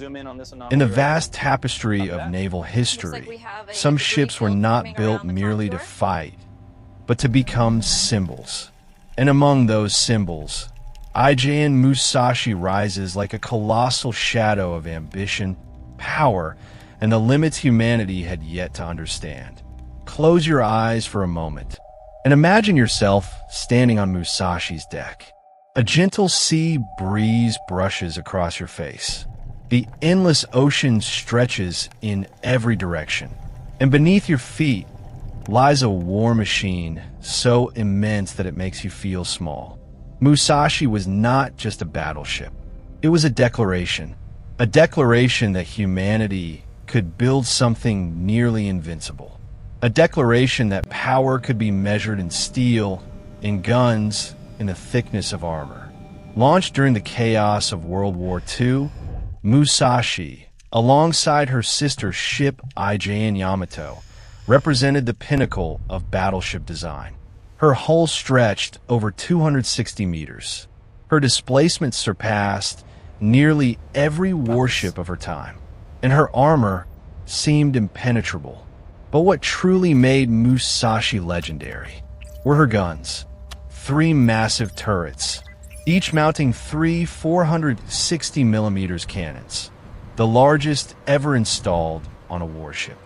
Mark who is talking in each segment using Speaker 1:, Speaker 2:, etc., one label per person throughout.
Speaker 1: In the vast tapestry of naval history, some ships were not built merely to fight, but to become symbols. And among those symbols, IJN Musashi rises like a colossal shadow of ambition, power, and the limits humanity had yet to understand. Close your eyes for a moment and imagine yourself standing on Musashi's deck. A gentle sea breeze brushes across your face. The endless ocean stretches in every direction, and beneath your feet lies a war machine so immense that it makes you feel small. Musashi was not just a battleship. It was a declaration that humanity could build something nearly invincible. A declaration that power could be measured in steel, in guns, in the thickness of armor. Launched during the chaos of World War II, Musashi, alongside her sister ship IJN Yamato, represented the pinnacle of battleship design. Her hull stretched over 260 meters. Her displacement surpassed nearly every warship of her time, and her armor seemed impenetrable. But what truly made Musashi legendary were her guns. 3 massive turrets, each mounting 3 460mm cannons, the largest ever installed on a warship.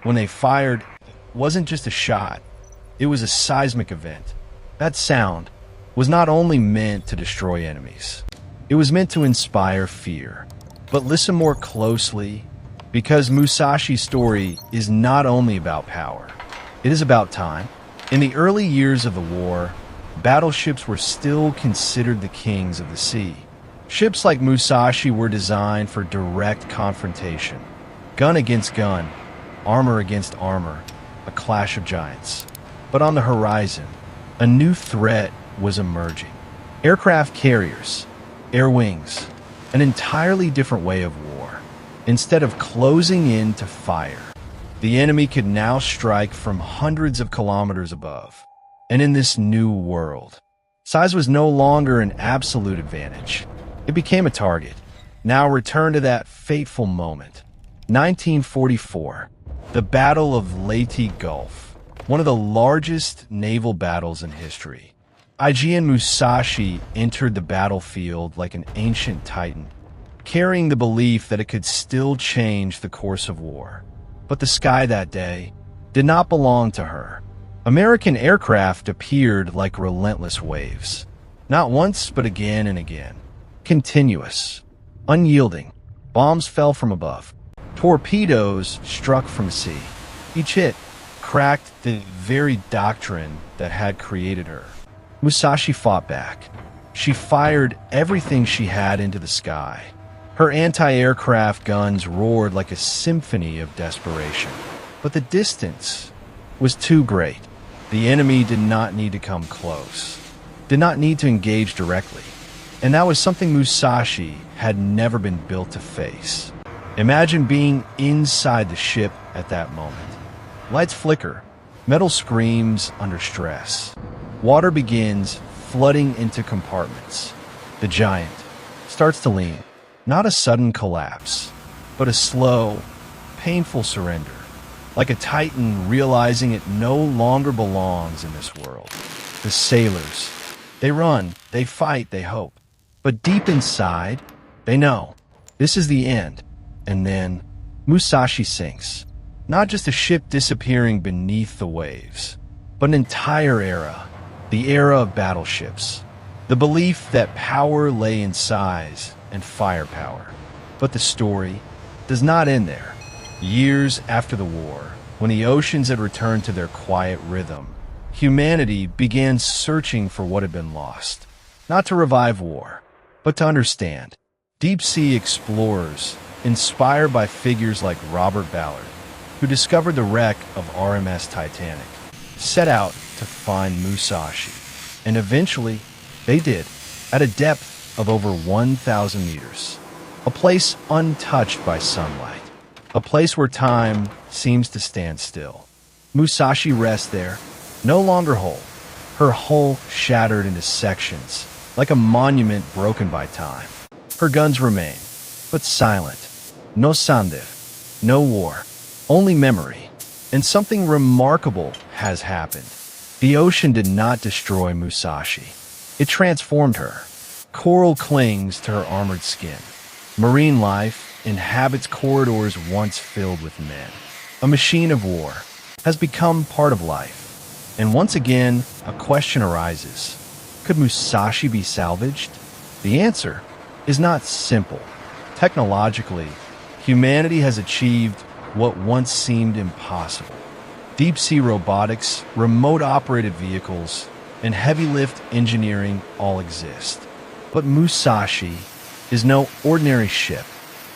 Speaker 1: When they fired, it wasn't just a shot, it was a seismic event. That sound was not only meant to destroy enemies, it was meant to inspire fear. But listen more closely, because Musashi's story is not only about power, it is about time. In the early years of the war, battleships were still considered the kings of the sea. Ships like Musashi were designed for direct confrontation. Gun against gun, armor against armor, a clash of giants. But on the horizon, a new threat was emerging. Aircraft carriers, air wings, an entirely different way of war. Instead of closing in to fire, the enemy could now strike from hundreds of kilometers above. And in this new world, size was no longer an absolute advantage. It became a target. Now return to that fateful moment. 1944, the Battle of Leyte Gulf, one of the largest naval battles in history. IJN Musashi entered the battlefield like an ancient titan, carrying the belief that it could still change the course of war. But the sky that day did not belong to her. American aircraft appeared like relentless waves. Not once, but again and again. Continuous, unyielding. Bombs fell from above. Torpedoes struck from sea. Each hit cracked the very doctrine that had created her. Musashi fought back. She fired everything she had into the sky. Her anti-aircraft guns roared like a symphony of desperation. But the distance was too great. The enemy did not need to come close, did not need to engage directly. And that was something Musashi had never been built to face. Imagine being inside the ship at that moment. Lights flicker, metal screams under stress. Water begins flooding into compartments. The giant starts to lean. Not a sudden collapse, but a slow, painful surrender. Like a titan realizing it no longer belongs in this world. The sailors, they run, they fight, they hope. But deep inside, they know this is the end. And then Musashi sinks. Not just a ship disappearing beneath the waves, but an entire era. The era of battleships. The belief that power lay in size and firepower. But the story does not end there. Years after the war, when the oceans had returned to their quiet rhythm, humanity began searching for what had been lost. Not to revive war, but to understand. Deep sea explorers, inspired by figures like Robert Ballard, who discovered the wreck of RMS Titanic, set out to find Musashi. And eventually, they did, at a depth of over 1,000 meters. A place untouched by sunlight. A place where time seems to stand still. Musashi rests there, no longer whole. Her hull shattered into sections, like a monument broken by time. Her guns remain, but silent, No sande, no war, only memory. And something remarkable has happened. The ocean did not destroy Musashi. It transformed her. Coral clings to her armored skin. Marine life inhabits corridors once filled with men. A machine of war has become part of life. And once again, a question arises. Could Musashi be salvaged? The answer is not simple. Technologically, humanity has achieved what once seemed impossible. Deep-sea robotics, remote-operated vehicles, and heavy-lift engineering all exist. But Musashi is no ordinary ship.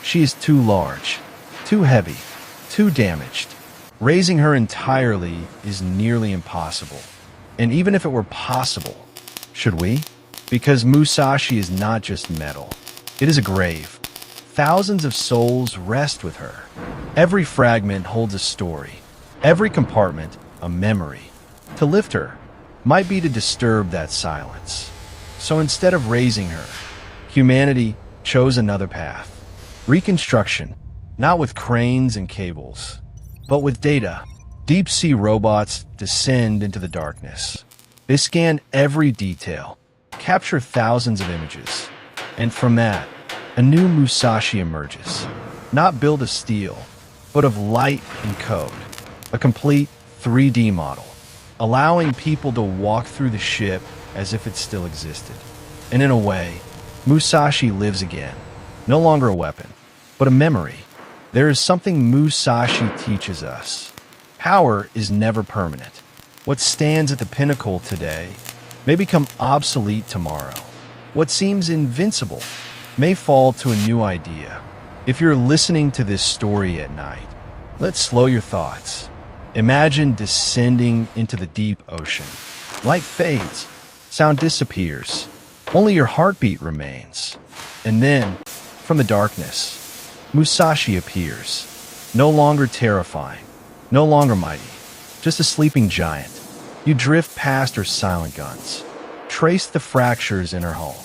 Speaker 1: She is too large, too heavy, too damaged. Raising her entirely is nearly impossible. And even if it were possible, should we? Because Musashi is not just metal. It is a grave. Thousands of souls rest with her. Every fragment holds a story. Every compartment, a memory. To lift her might be to disturb that silence. So instead of raising her, humanity chose another path. Reconstruction, not with cranes and cables, but with data. Deep-sea robots descend into the darkness. They scan every detail, capture thousands of images, and from that, a new Musashi emerges. Not built of steel, but of light and code. A complete 3D model, allowing people to walk through the ship as if it still existed. And in a way, Musashi lives again. No longer a weapon, but a memory. There is something Musashi teaches us. Power is never permanent. What stands at the pinnacle today may become obsolete tomorrow. What seems invincible may fall to a new idea. If you're listening to this story at night, let's slow your thoughts. Imagine descending into the deep ocean. Light fades, sound disappears, only your heartbeat remains. And then, from the darkness, Musashi appears. No longer terrifying, no longer mighty, just a sleeping giant. You drift past her silent guns, trace the fractures in her hull,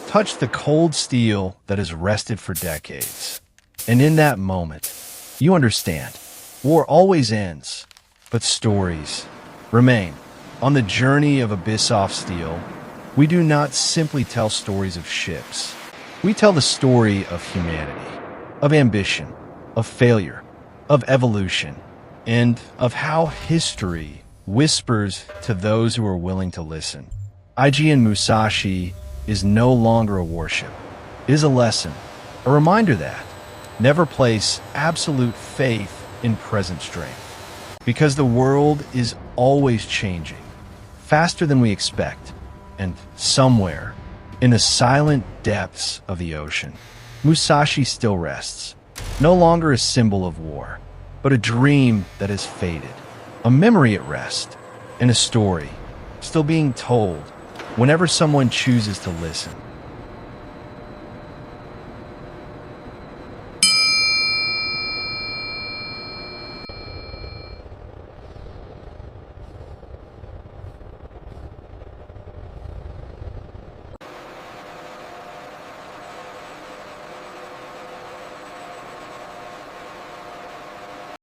Speaker 1: touch the cold steel that has rested for decades. And in that moment, you understand, war always ends, but stories remain. On the journey of Abyss-off Steel, we do not simply tell stories of ships. We tell the story of humanity, of ambition, of failure, of evolution, and of how history whispers to those who are willing to listen. IJN Musashi is no longer a warship. It is a lesson, a reminder that never place absolute faith in present strength. Because the world is always changing, faster than we expect, and somewhere in the silent depths of the ocean, Musashi still rests, no longer a symbol of war, but a dream that has faded, a memory at rest, and a story still being told whenever someone chooses to listen.